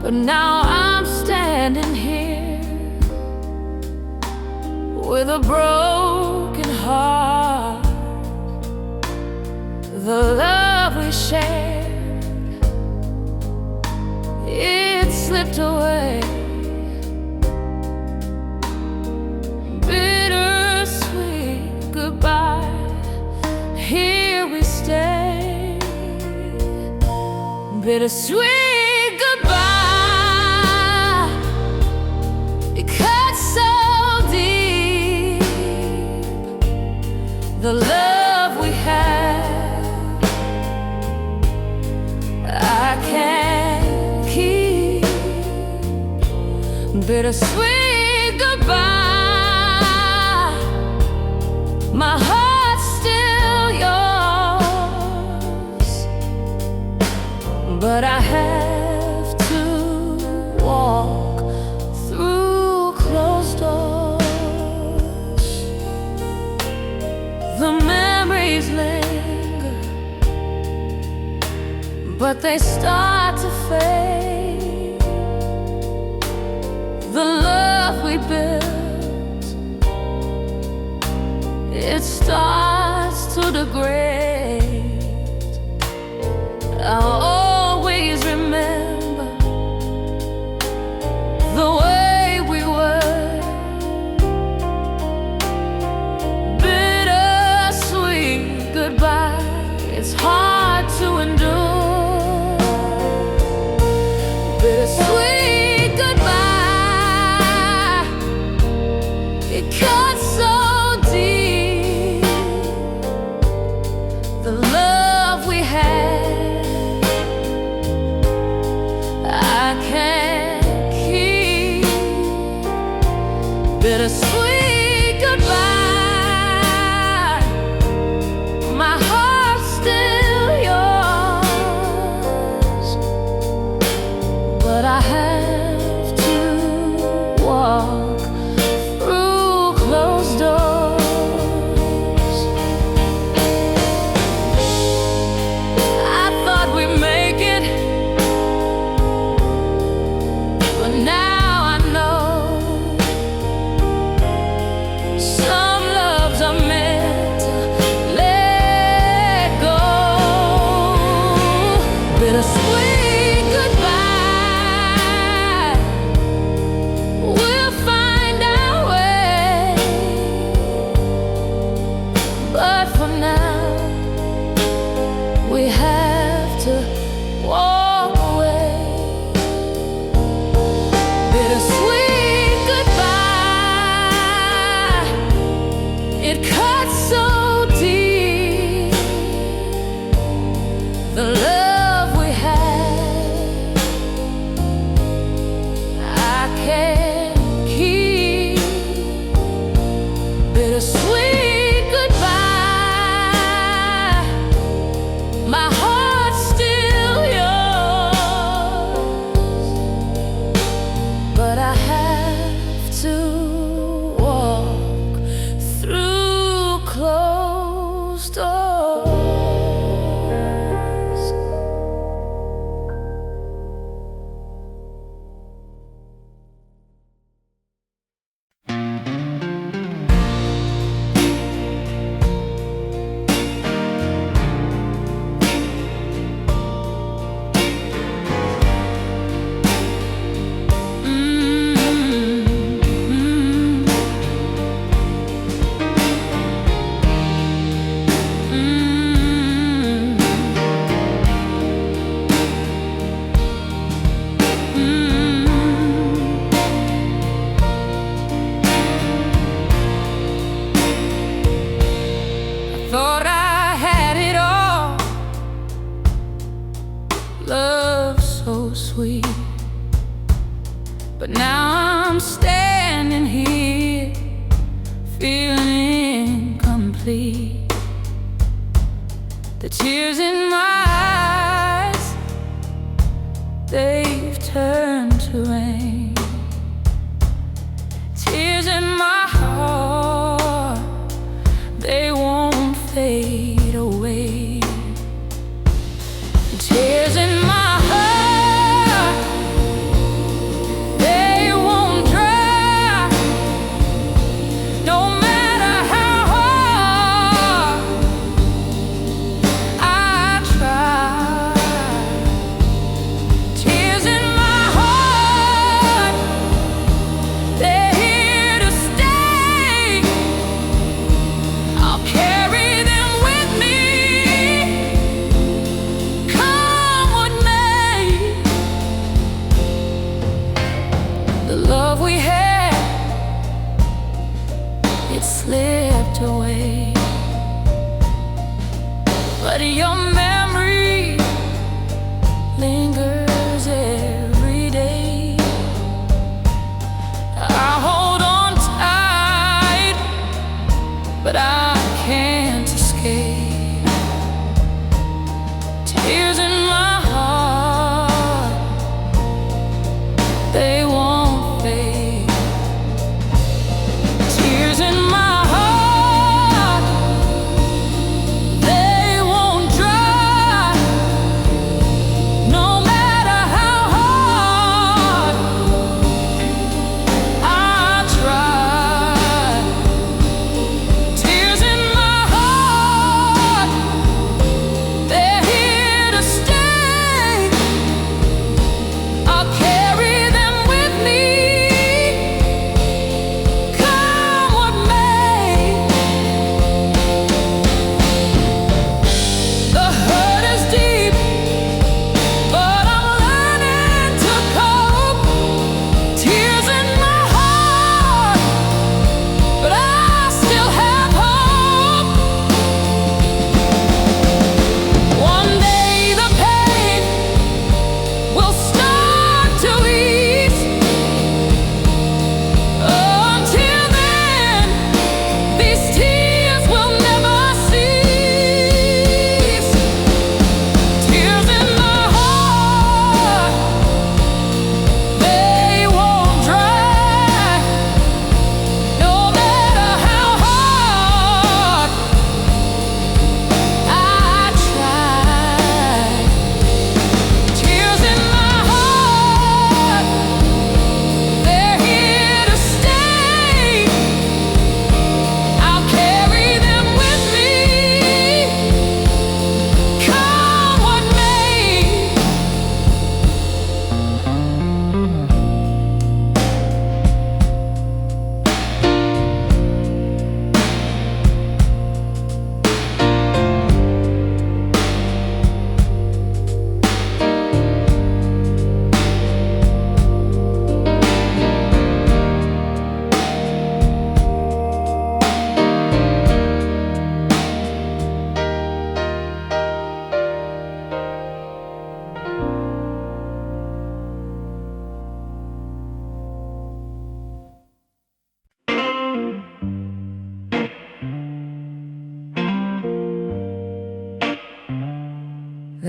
But now I'm standing here with a broken heart. The love we shared, it slipped away. Bittersweet goodbye, here we stay. Bittersweet goodbye, it cuts so deep. The love we had, I can't keep. Bittersweet goodbye, my heart's still yours, but I have to walk through closed doors. The memories linger, but they start to fade. The love we built, it starts to degrade. I'll always remember the way we were. Bittersweet goodbye, it's hard to endure. Bittersweet goodbye, it cuts so deep. The love we had, I can't keep. Bittersweet goodbye, my heart's still yours, but I have to walk through closed doors. I thought we'd make it, but now I know some loves are meant to let go. Bittersweet goodbye, we'll find our way, but for now we have to walk away. Bittersweet goodbye, it cuts so deep. The love we had, I can't keep. Bittersweet goodbye, my heart's still yours, but I have to walk through closed doors. Thought I had it all, love so sweet, but now I'm standing here feeling incomplete. The tears in my eyes, they've turned to rain. Tears in my heart, they won't fade away. Tears in my heart,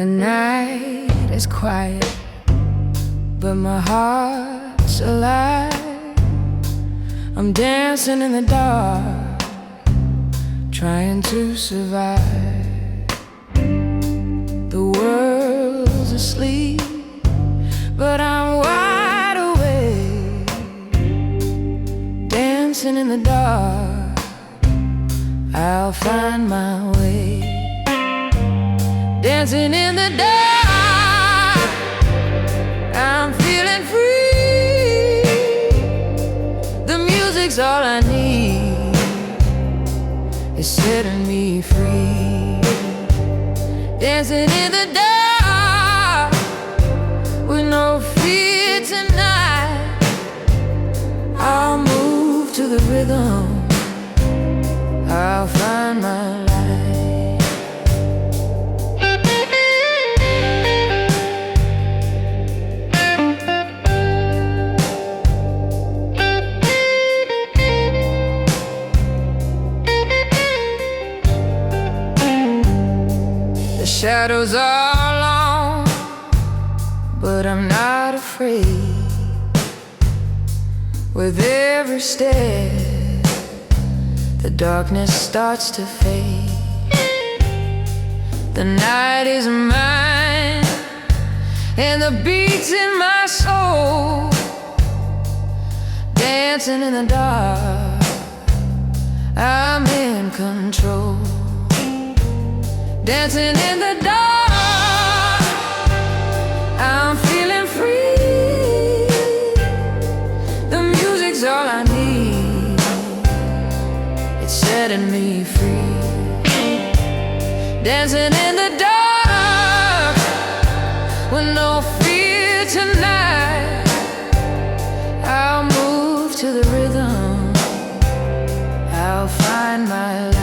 The night is quiet, but my heart's alive. I'm dancing in the dark, trying to survive. The world's asleep, but I'm wide awake. Dancing in the dark, I'll find my way. Dancing in the dark, I'm feeling free. The music's all I need, it's setting me free. Dancing in the dark, with no fear tonight. I'll move to the rhythm, I'll find my life. The shadows are long, but I'm not afraid. With every step, the darkness starts to fade. The night is mine, and the beats in my soul. Dancing in the dark, I'm in control. Dancing in the dark, I'm feeling free. The music's all I need, it's setting me free. Dancing in the dark, with no fear tonight. I'll move to the rhythm, I'll find my life.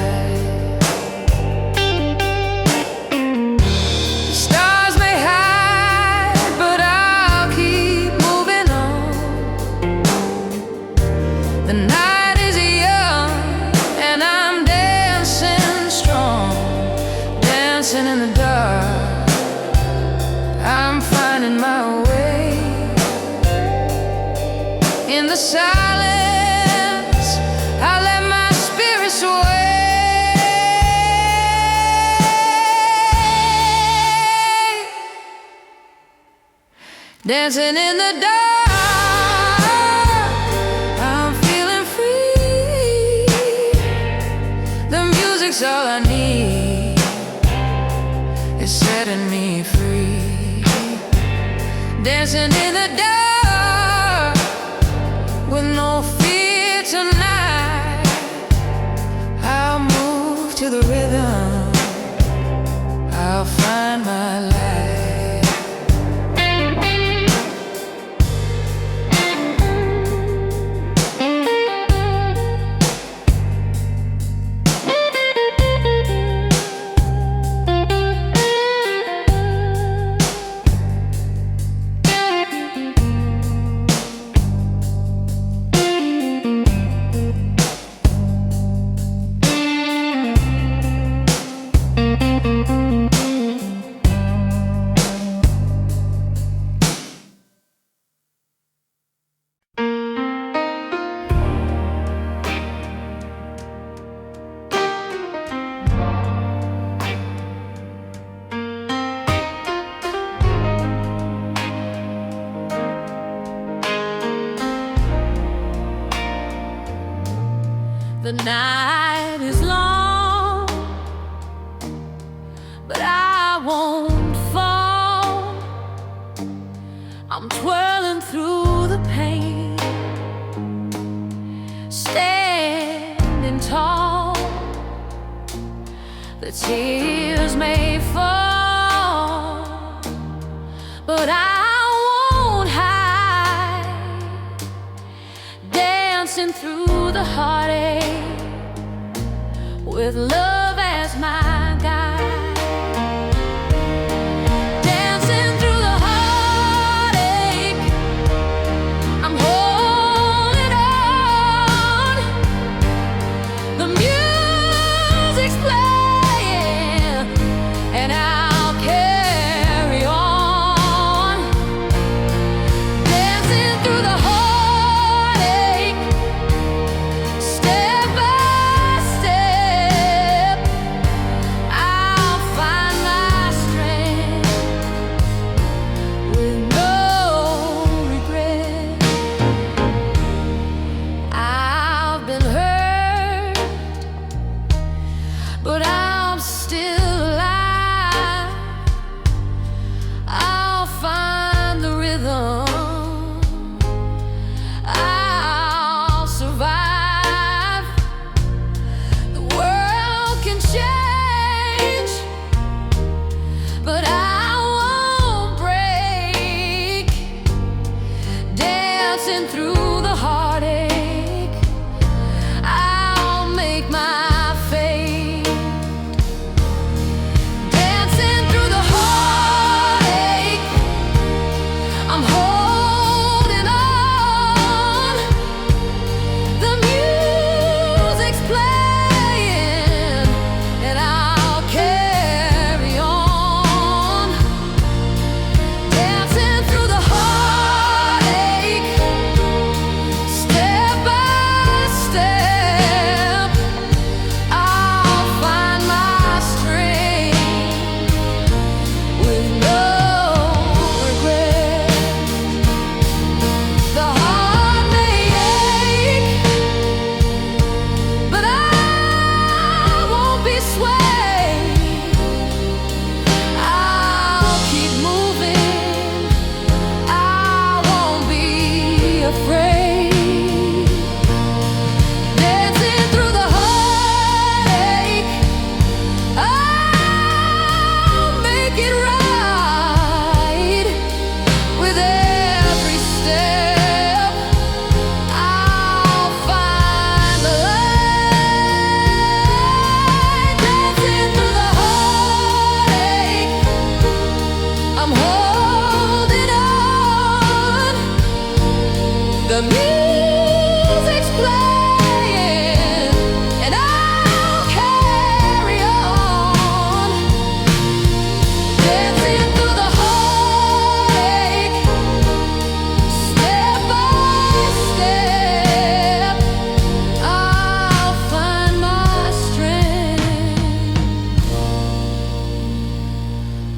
The night is young, and I'm dancing strong. Dancing in the dark, I'm finding my way. In the silence, I let my spirit sway. Dancing in the dark, it's all I need, it's setting me free. Dancing in the dark, with no fear tonight. I'll move to the rhythm, I'll find my life. The night is long, but I won't fall. I'm twirling through the pain, standing tall. The tears may fall, but I won't hide. Dancing through the heartache, with love as my guide. Dancing through the heartache, I'm holding on. The music's playing, and I'll carry rhythm, I'll survive. The world can change, but I won't break. Dancing through the heartache, I'll make my fate. Dancing through the heartache, I'm holding on. The music's playing, and I'll carry on. Dancing through the heartache, step by step, I'll find my strength with no regret. The heart may ache, but I won't be swayed. I'll keep moving, I won't be afraid. Dancing through the heartache, I'll make it right. With every step, I'll find the light. Dancing through the heartache, I'm holding on. The music's playing, and I'll carry on. Dancing through the heartache, step by step, I'll find my strength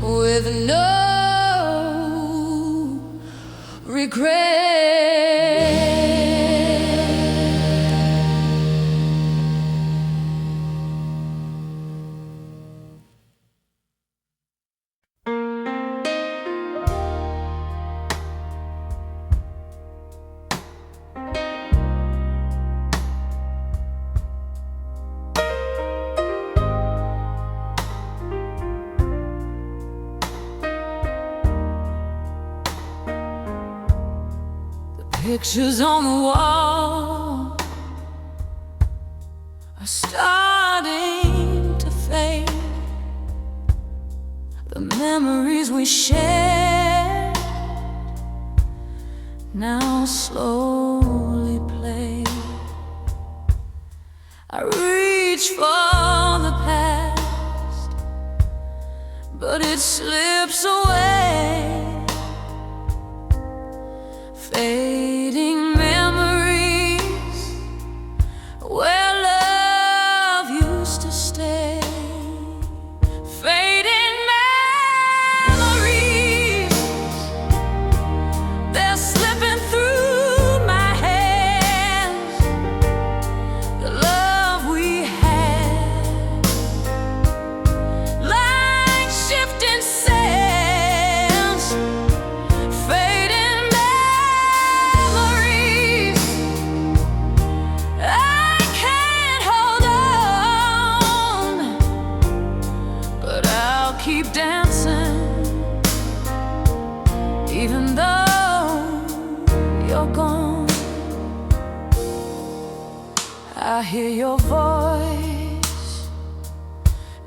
with no regret. Pictures on the wall are starting to fade. The memories we shared now slowly play. I reach for the past, but it slips away. Fading memories where love used to stay. Fading memories, they're slipping through my hands. The love we had, like shifting sands. Fading memories, I can't hold on, but I'll keep dancing, even though you're gone. I hear your voice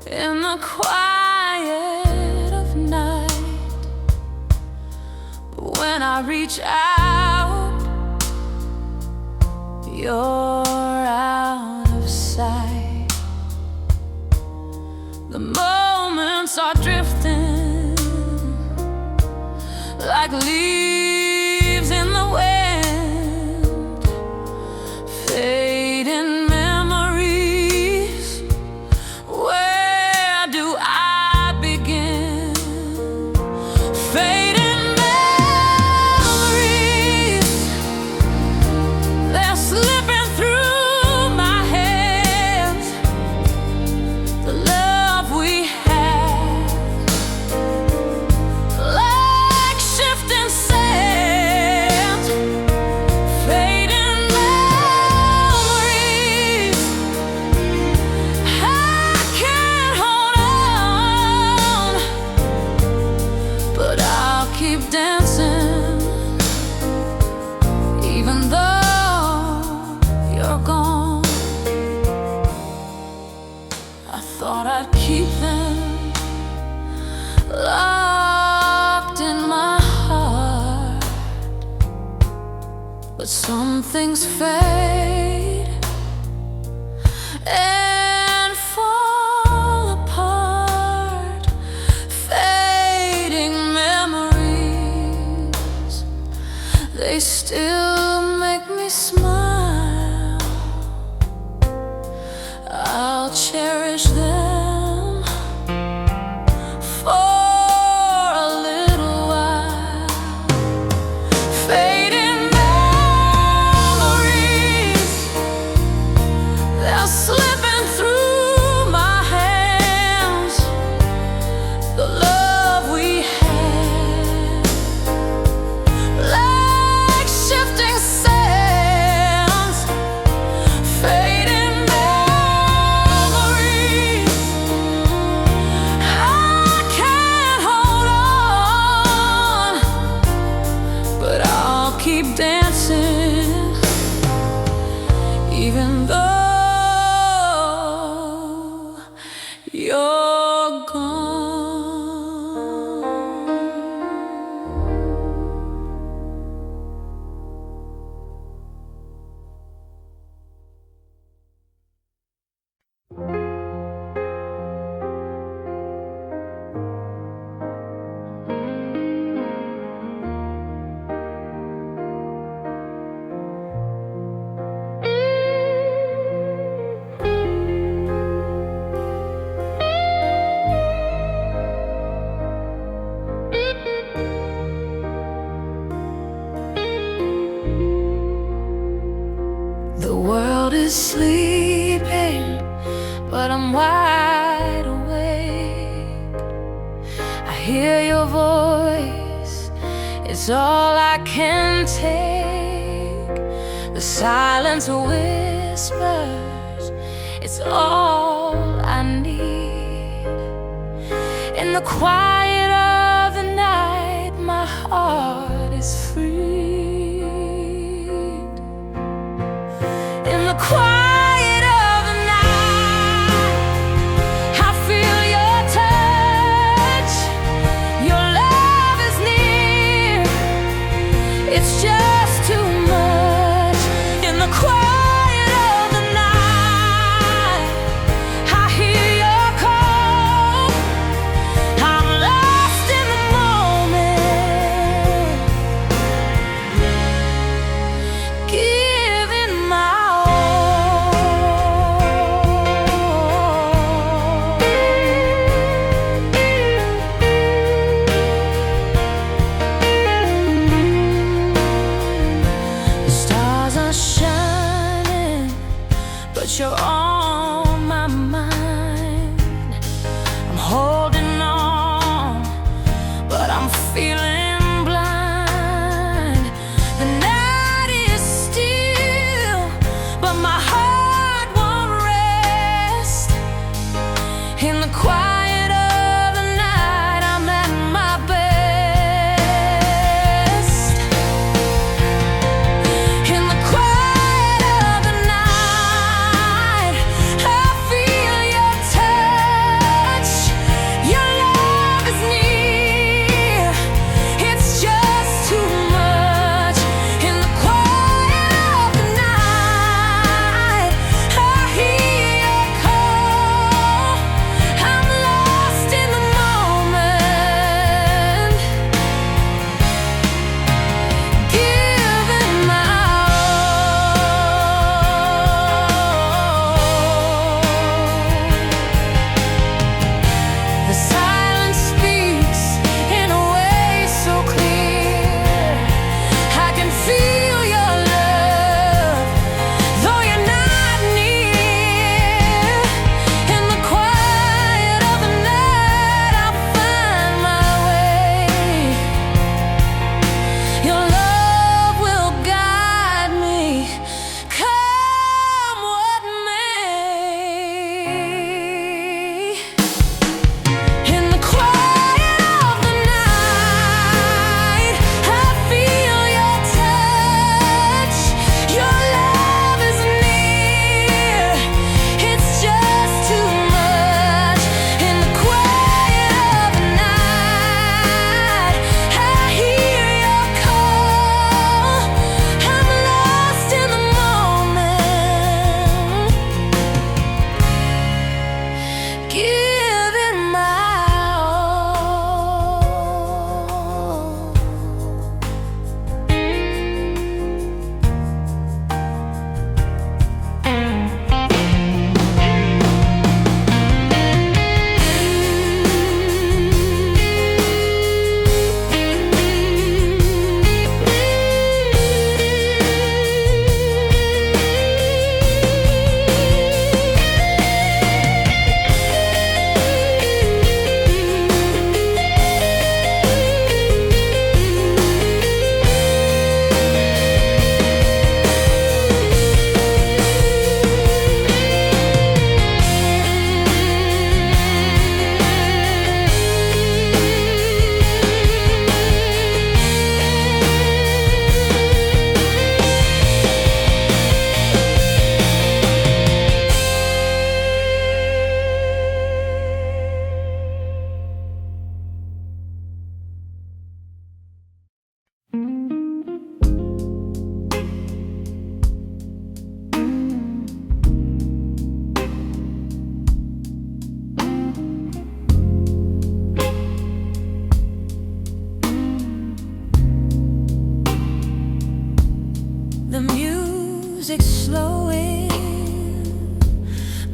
in the quiet of night, but when I reach out, you're out of sight. The moments are drifting like leaves in the wind. Fading memories, where do I begin? Fading memories, they're slipping through my hands. The love we had, like shifting sands. but some things fade and fall apart. Fading memories, they still make me smile. I'll cherish them for a little while. Fading memories, they're slipping through my hands. The love we had, like shifting sands. Fading memories, I can't hold on, but I'll keep dancing, even though you're gone. The world is sleeping, but I'm wide awake. I hear your voice, it's all I can take. The silence whispers, it's all I need. In the quiet of the night, my heart is free. In the quiet of the night, I feel your touch. Your love is near, it's just too much. In the quiet of the night, I hear your call. I'm lost in the moment, giving my but you're on my mind. I'm holding on, but I'm feeling blind. The night is still, but my heart won't rest. In the quiet of the night, I'm at my best. In the quiet of the night, music slowing,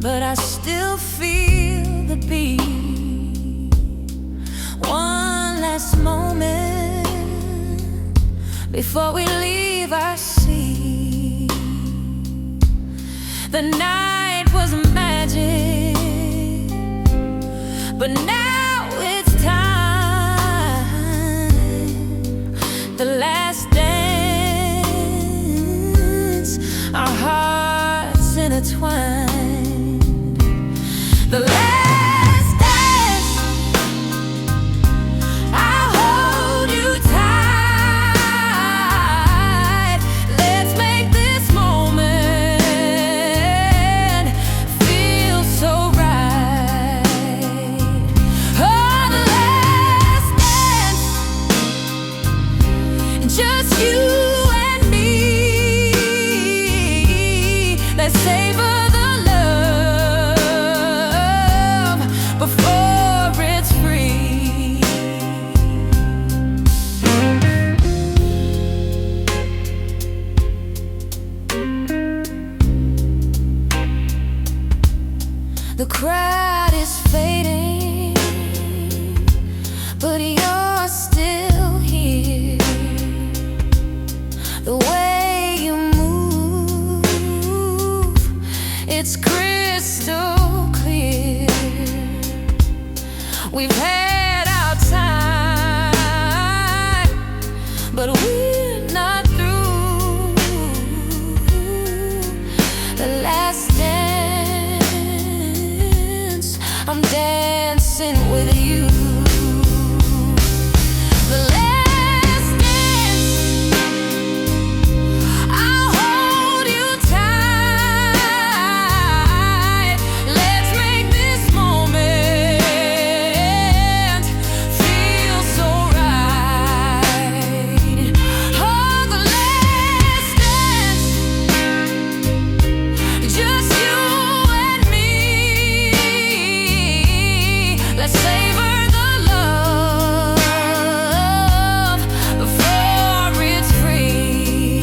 but I still feel the beat. One last moment before we leave our seat. The night was magic, but now it's time. The last dance, our hearts intertwined. The last dance, I'll hold you tight. Let's make this moment feel so right. Oh, the last dance, just you and me. Let's savor the love before it's free. The crowd is fading, but you're still here. The way you move, it's crystal clear. We've had our time, but we're not through. The last dance, I'm dancing with you. The last dance, I'll hold you tight. Let's make this moment feel so right. Oh, the last dance, just you and me. Let's savor the love before it's free.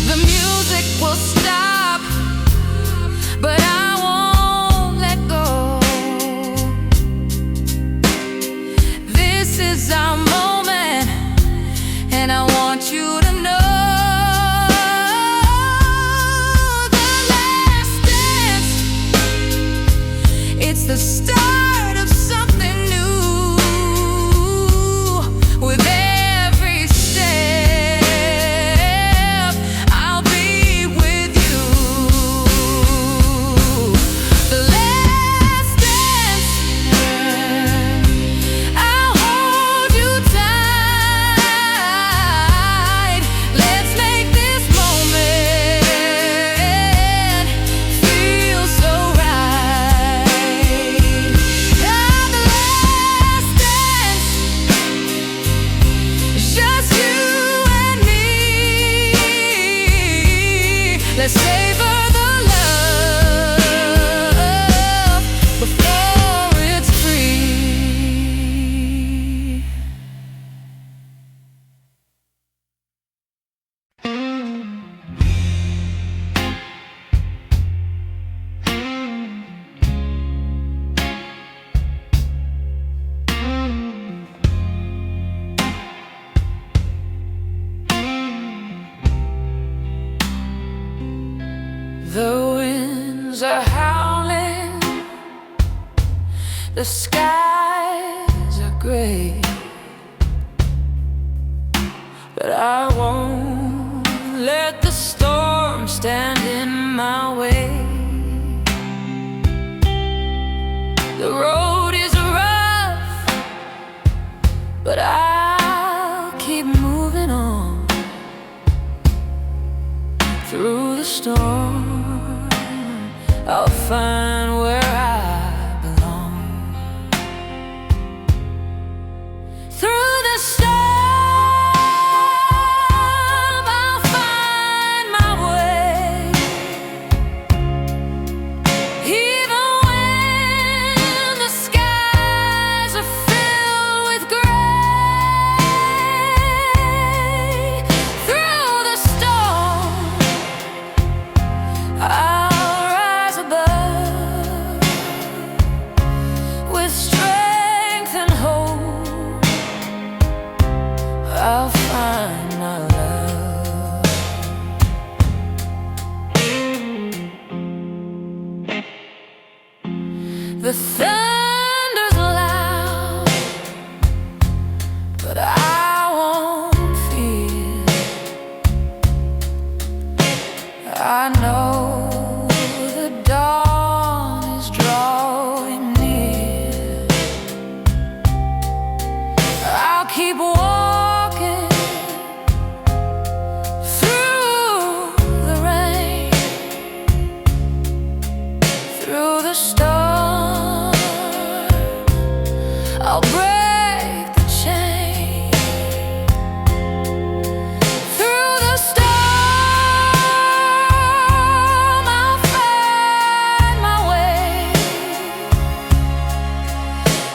The music will stop, but I won't let go. This is our moment, and I want you to know. The last dance, it's the start of something new. With every step, I'll be with you. The last dance, I'll hold you tight. Let's make this moment feel so right. Oh, the last dance, just you and me. Let's savor the love before it's free. The winds are howling, the skies are gray, but I won't let the storm stand in my way. The road is rough, but I'll keep moving on through the storm. I'll find where I belong. Through the storm, I'll find my way. Even when the skies are filled with gray, through the storm, I'll rise above with strength and hope. I'll find my love. The thunder's loud, but I won't fear. I know the dawn is drawing near. I'll keep walking through the rain, through the storm. I'll break the chain. Through the storm, I'll find my way.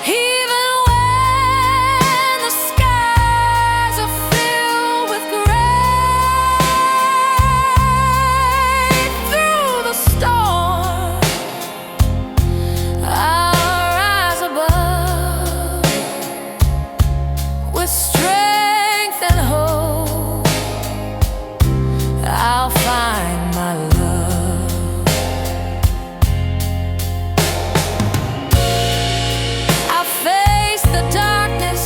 Even when the skies are filled with gray, through the storm, I'll rise above with strength and hope. I'll find my love. I'll face the darkness.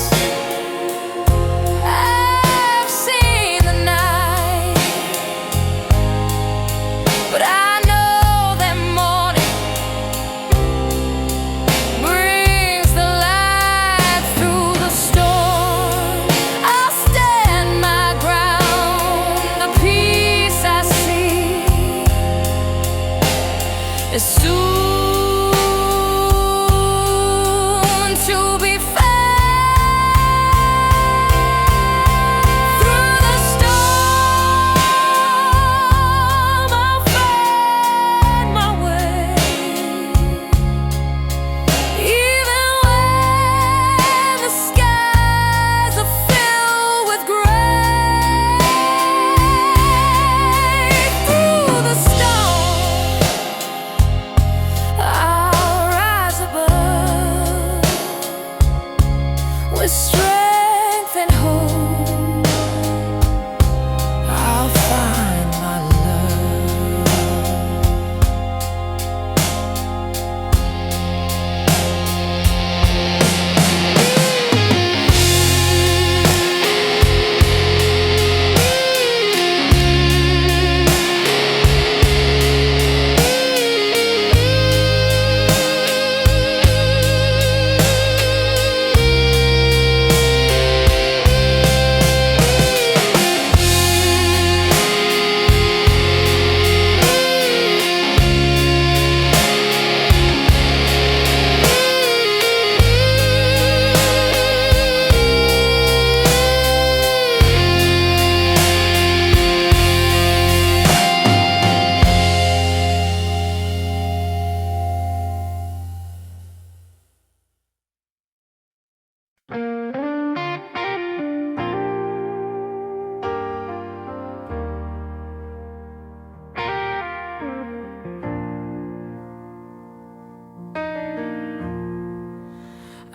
I've seen the night, but I know that morning brings the light. Through the storm, I'll stand my ground. The peace I see is soon to be found. Through the storm, I'll find my way. Even when the skies are filled with gray, through the storm, I'll rise above with strength and hope. I'll find my love.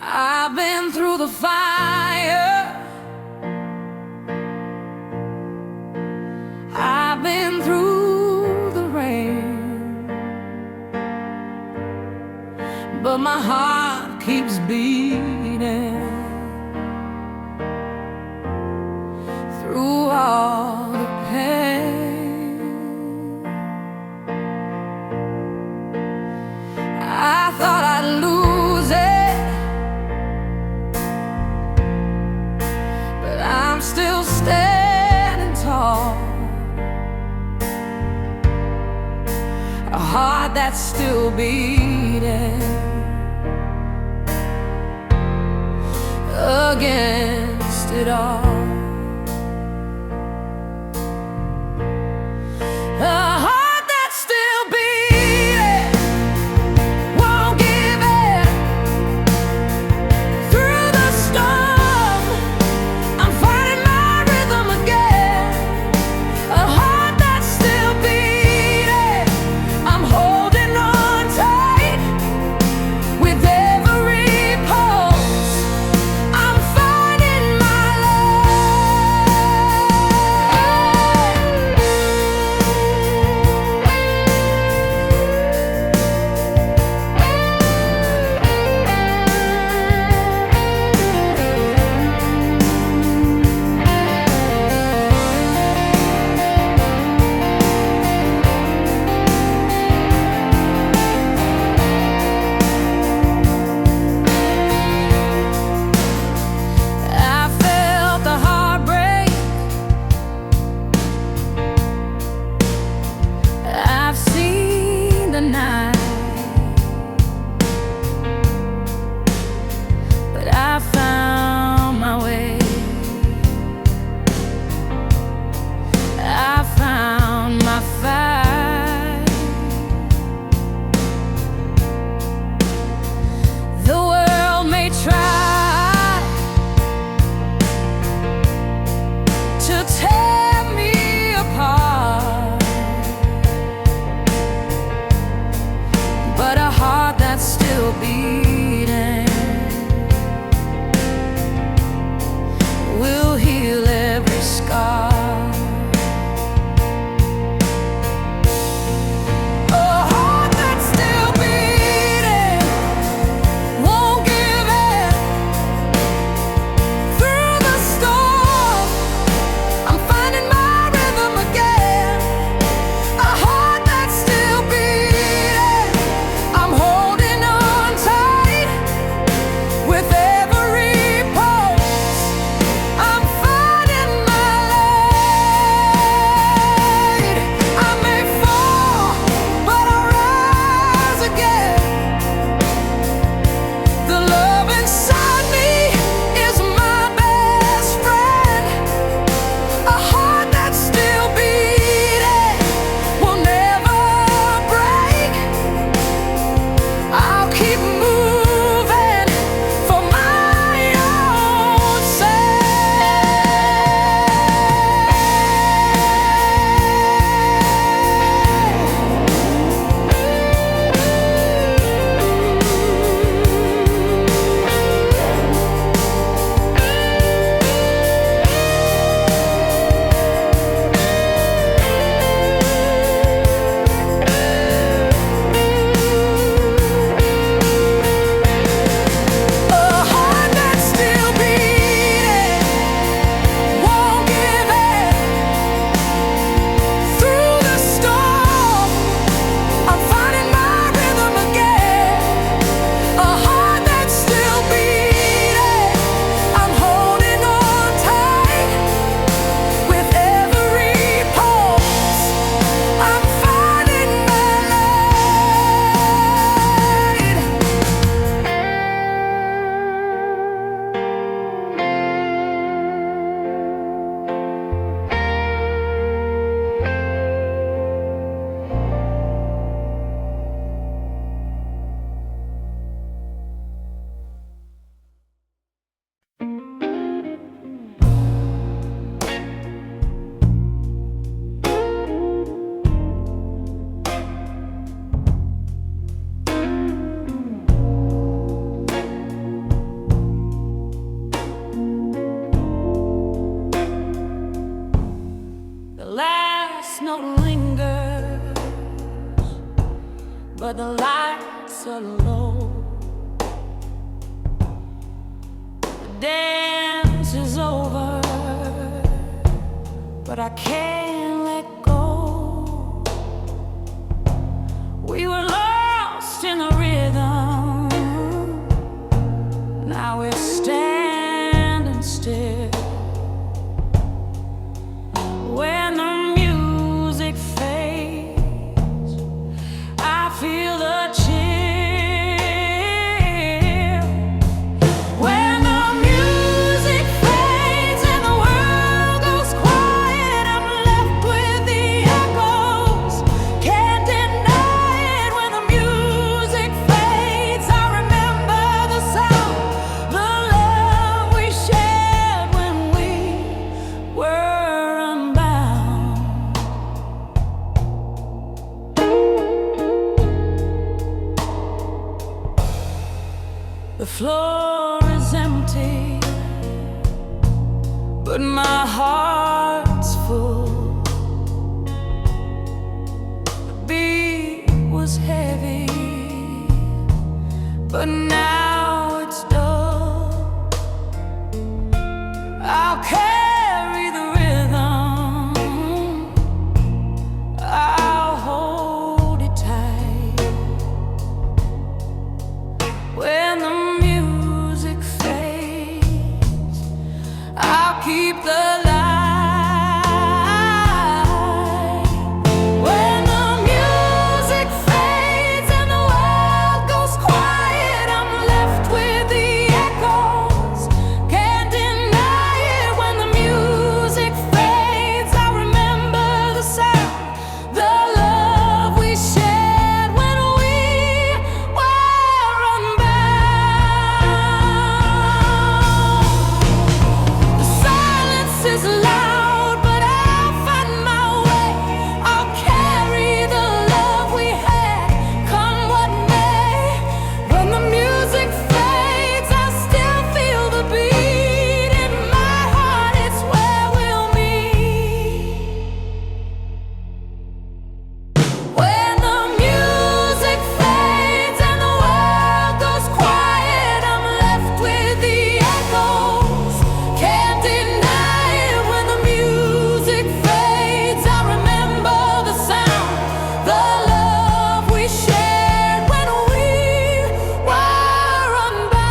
I've been through the fire. I've been through the rain, but my heart keeps beating through all the pain. I thought I'd lose it, heart that's still beating against it all. A heart that's still beating, won't give in. Through the storm, I'm finding my rhythm again. A heart that's still beating, I'm holding on tight. With every pulse, I'm finding my I felt the heartbreak. I've seen the night, but I found my way. I found my fight. The world may try to tear me apart, but a heart that's still beating will heal every scar. A heart that's still beating, won't give in. Through the storm, I'm finding my rhythm again. A heart that's still beating, I'm holding on tight. With every pulse, I'm finding my light. I may fall, but I'll rise again. The love inside me is my best friend. A heart that's still beating will never break. I'll keep moving for my own A heart that's still beating, won't give in. Through the storm, I'm finding my rhythm again. A heart that's still beating, I'm holding on tight. With every pulse, I'm finding my light. The last note lingers, but the lights are low. The dance is over, but I can't let go. We were lost in the rhythm, now we're standing still. When the music fades, I feel The floor is empty, but my heart's full. The beat was heavy, but now it's dull. I'll carry the rhythm, I'll hold it tight. When the music fades, I'll keep the light. When the music fades and the world goes quiet, I'm left with the echoes. Can't deny it. When the music fades, I remember the sound, the love we shared when we were unbound. The silence is loud, but I'll find my way. I'll carry the love we had, come what may. When the music fades, I still feel the beat in my heart. It's where we'll meet. When the music fades and the world goes quiet, I'm left with the echoes. Can't deny it. When the music fades, I remember the sound, the love we shared when we were unbound.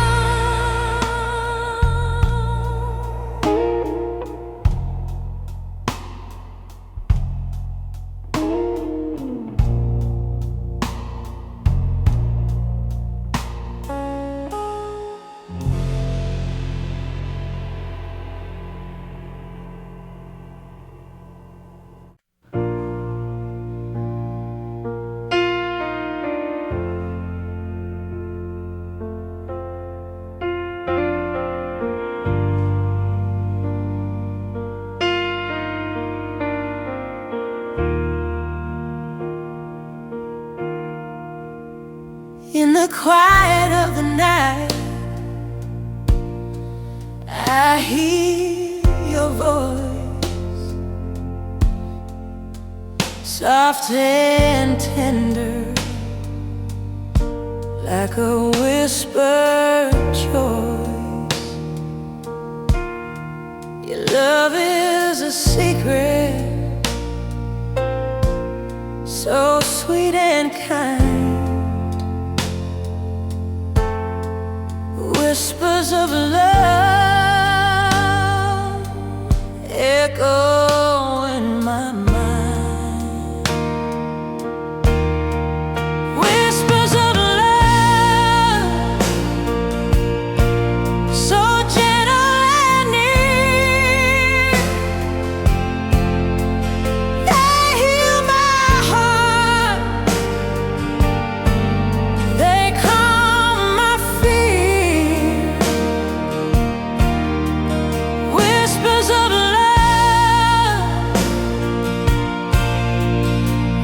In the quiet of the night, I hear your voice, soft and tender, like a whispered choice. Your love is a secret, so sweet and kind. Whispers of love echo in my mind. Whispers of love, so gentle and near. They heal my heart, they calm my fear. Whispers of love,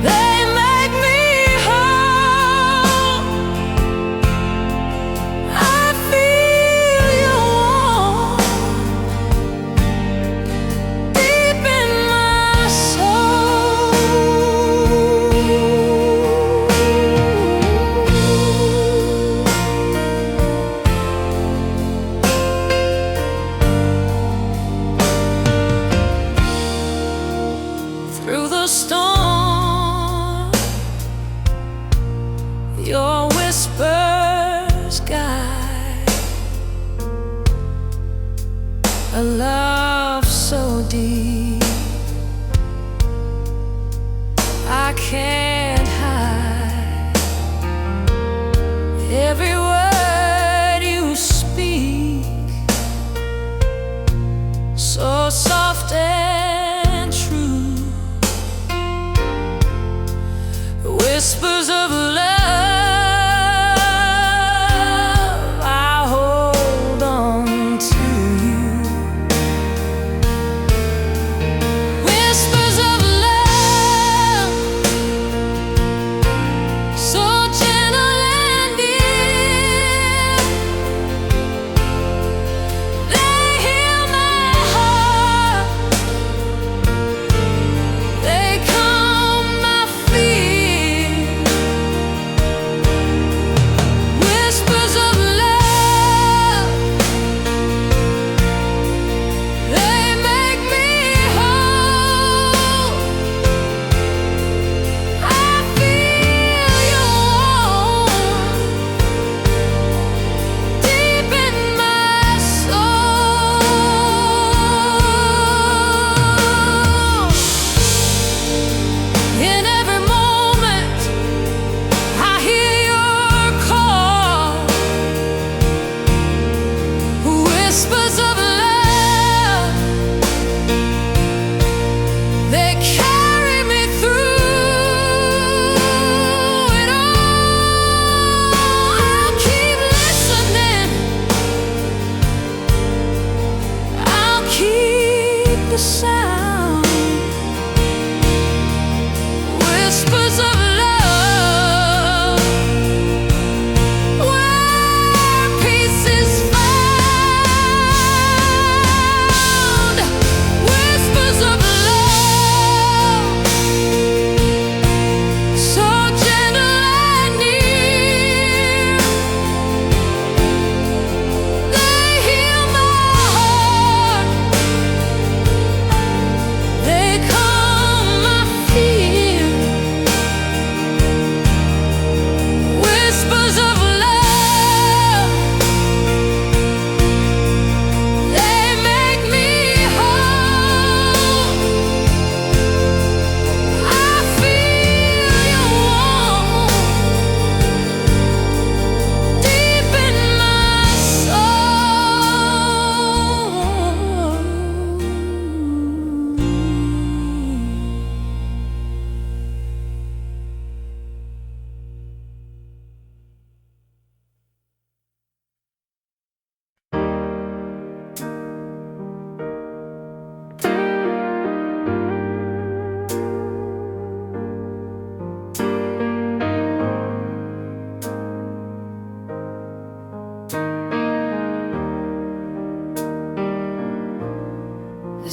they make me whole. I feel your warmth deep in my soul. Through the storm, your whispers guide a love so deep I can't hide. Every word you speak, so soft and true. Whispers of love, I hold on to you.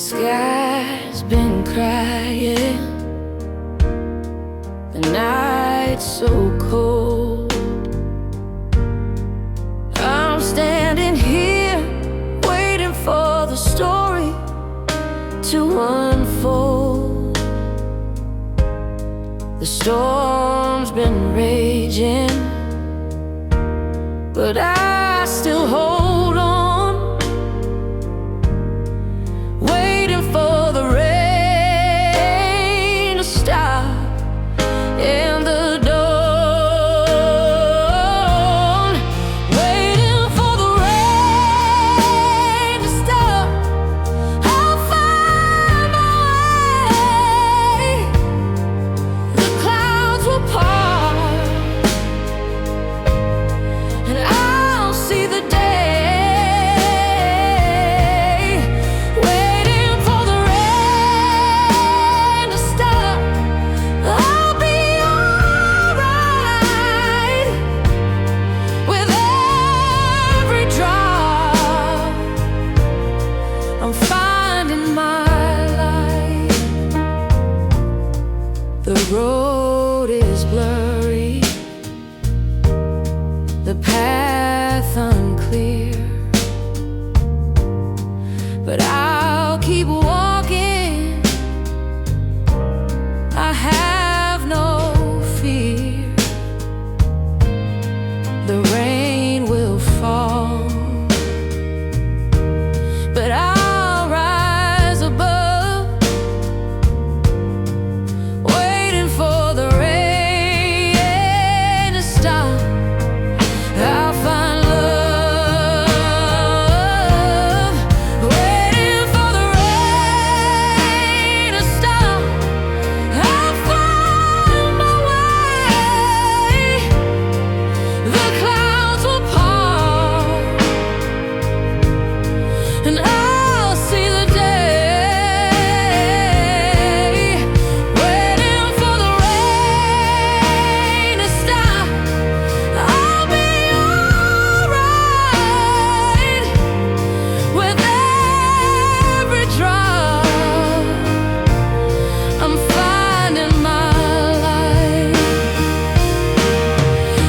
sky's been crying, the night's so cold. I'm standing here waiting for the story to unfold. The storm's been raging, but I still hold on, waiting for the rain to stop and the dawn. Waiting for the rain to stop, I'll find my way. The clouds will part, and I'll see the day. Waiting for the rain to stop, I'll be alright. With every drop, I'm finding my light. The road is blurry, the path unclear, but I'll keep walking. I have no fear. The rain will fall, but I'll rise above. Waiting for the rain to stop, I'll find love. Waiting for the rain to stop, I'll find my way. The clouds will part, and I'll see the day. Waiting for the rain to stop, I'll be alright. With every drop, I'm finding my light.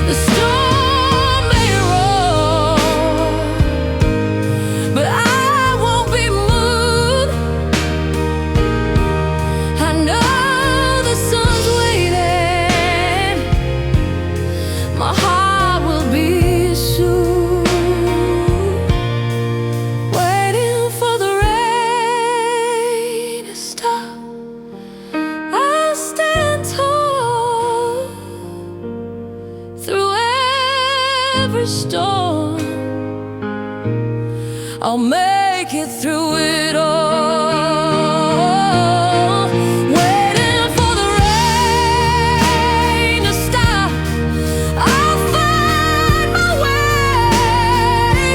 The storm may roar, but I won't be moved. I know the sun's waiting, my heart will be soothed. Waiting for the rain to stop, I'll stand tall through every storm. I'll make it through it all. Waiting for the rain to stop, I'll find my way.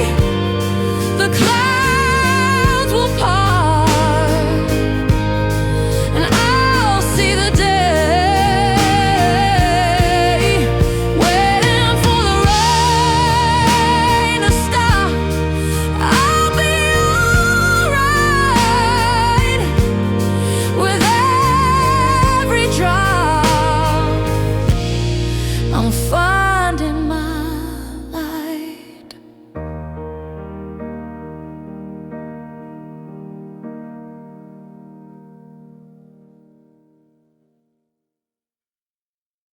The clouds will part, and I'll see the day. Waiting for the rain to stop, I'll be alright. With every drop, I'm fine.